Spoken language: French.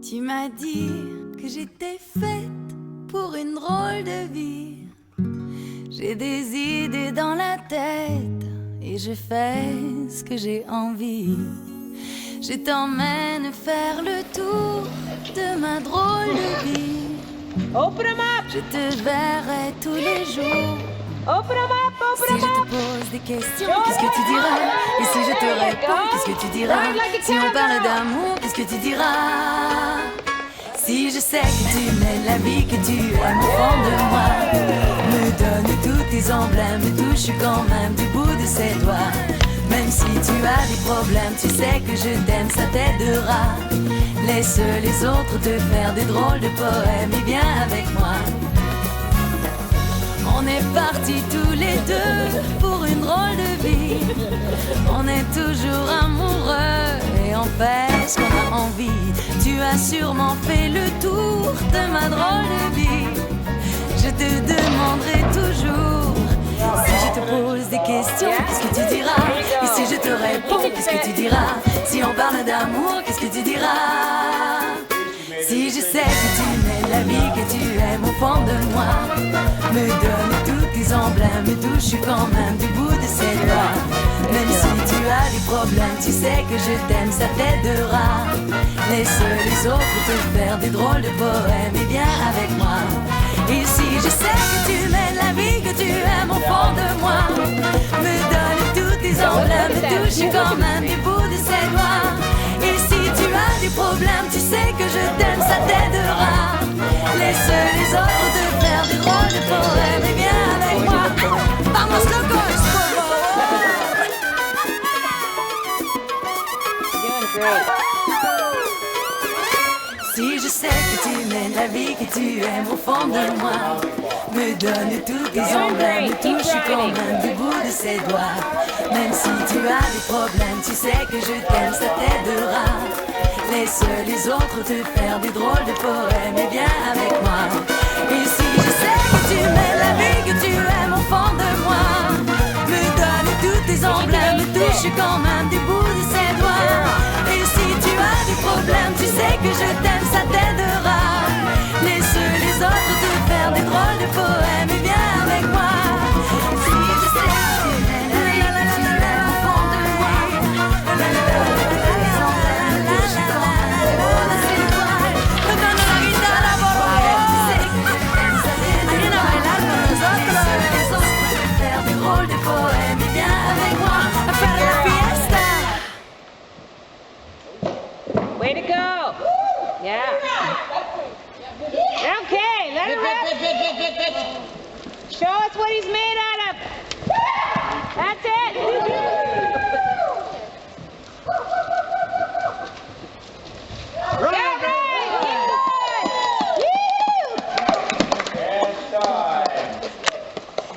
Tu m'as dit que j'étais faite pour une drôle de vie. J'ai des idées dans la tête et je fais ce que j'ai envie. Je t'emmène faire le tour de ma drôle de vie. Open 'em up! Je te verrai tous les jours. Open 'em up! Open Si 'em je te up! pose des questions, qu'est-ce que tu diras? Et si je te réponds, qu'est-ce que tu diras? Si on parle d'amour, qu'est-ce que tu diras? Si je sais que tu mènes la vie que tu aimes au fond de moi, me donne tous tes emblèmes, me touche quand même du bout de ses doigts. Même si tu as des problèmes, tu sais que je t'aime, ça t'aidera. Laisse les autres te faire des drôles de poèmes et viens avec moi. On est partis tous les deux pour une drôle de vie. On est toujours amoureux et on fait ce qu'on a envie. Tu as sûrement fait le tour de ma drôle de vie. Je te demanderai toujours. Si je te pose des questions, qu'est-ce que tu diras? Et si je te réponds, qu'est-ce que tu diras? Si on parle d'amour, qu'est-ce que tu diras? Si je sais que tu mènes la vie que tu aimes au fond de moi, me donne tous tes emblèmes, me touche quand même du bout de ses doigts. Même si tu as des problèmes, tu sais que je t'aime, ça t'aidera. Laisse les autres te faire des drôles de poèmes et viens avec moi. Et si je sais que tu mènes la vie que tu aimes au fond de moi, me donne tous tes emblèmes, me touche quand même du bout de ses doigts. Et si tu as des problèmes, tu sais que je t'aime, ça t'aidera. Laisse les autres te faire des drôles de poèmes et viens avec moi. Vamos locos, Doing great. Si je sais que tu mènes la vie que tu aimes au fond de moi, me donne tous tes emblèmes, me touche quand même du bout de ses doigts. Même si tu as des problèmes, tu sais que je t'aime, ça t'aidera. Laisse les autres te faire des drôles de poèmes et viens avec moi. Et si je sais que tu mènes la vie que tu aimes au fond de moi, me donne tous tes emblèmes, me touche quand même du bout de ses doigts. Et si tu as des problèmes, tu sais que je t'aime, ça t'aidera. Laisse les autres te faire des drôles de poèmes et viens avec moi. Si je sais que tu mènes la vie que tu aimes au fond de moi, me donne tous tes emblèmes, me touche quand même du bout de ses doigts. Me donne la guitare, por favor. Tu sais que je t'aime, ça t'aidera. Laisse les autres te faire des drôles de poèmes et viens avec moi à faire la fiesta. Way to go! Yeah. Okay, let it rip. Show us what he's made out